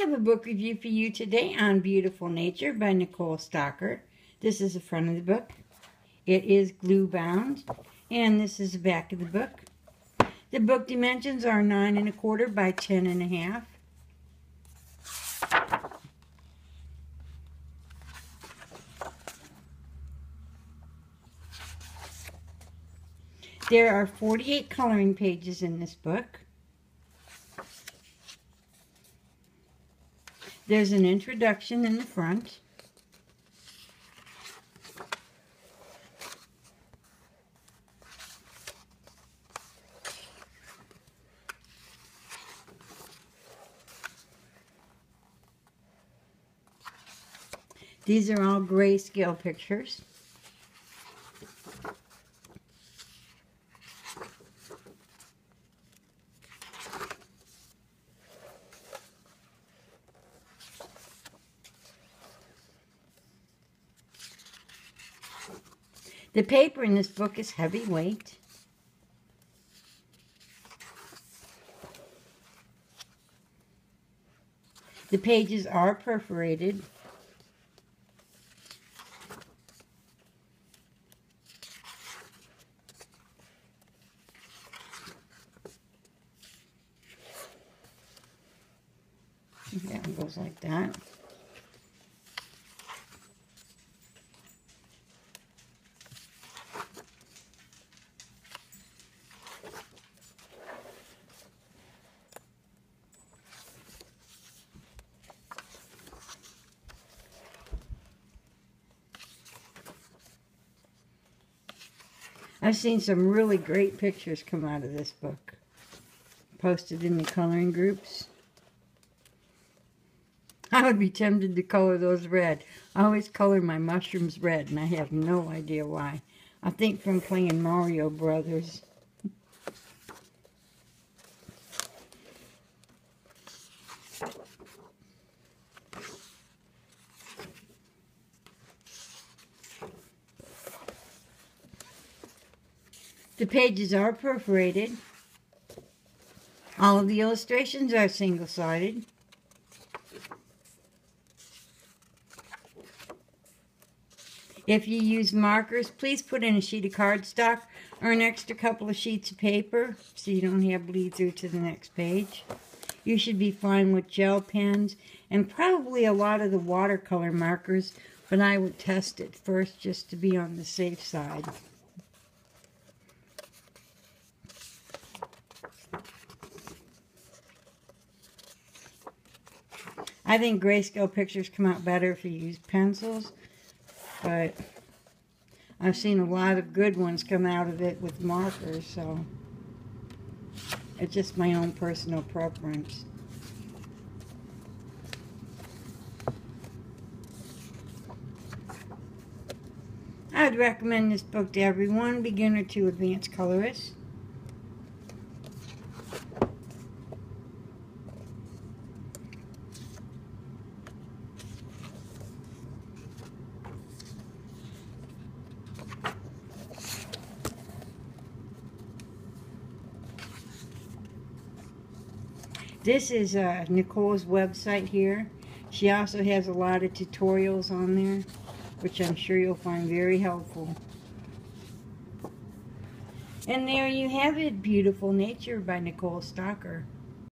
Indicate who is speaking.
Speaker 1: have a book review for you today on Beautiful Nature by Nicole Stocker. This is the front of the book. It is glue bound, and this is the back of the book. The book dimensions are 9 1/4 by 10 1/2. There are 48 coloring pages in this book. There's an introduction in the front. These are all grayscale pictures. The paper in this book is heavyweight. The pages are perforated. That one goes like that. I've seen some really great pictures come out of this book, posted in the coloring groups. I would be tempted to color those red. I always color my mushrooms red, and I have no idea why. I think from playing Mario Brothers. The pages are perforated. All of the illustrations are single-sided. If you use markers, please put in a sheet of cardstock or an extra couple of sheets of paper so you don't have bleed through to the next page. You should be fine with gel pens and probably a lot of the watercolor markers, but I would test it first just to be on the safe side. I think grayscale pictures come out better if you use pencils, but I've seen a lot of good ones come out of it with markers, so it's just my own personal preference. I'd recommend this book to everyone, beginner to advanced colorist. This is Nicole's website here. She also has a lot of tutorials on there, which I'm sure you'll find very helpful. And there you have it, Beautiful Nature by Nicole Stocker.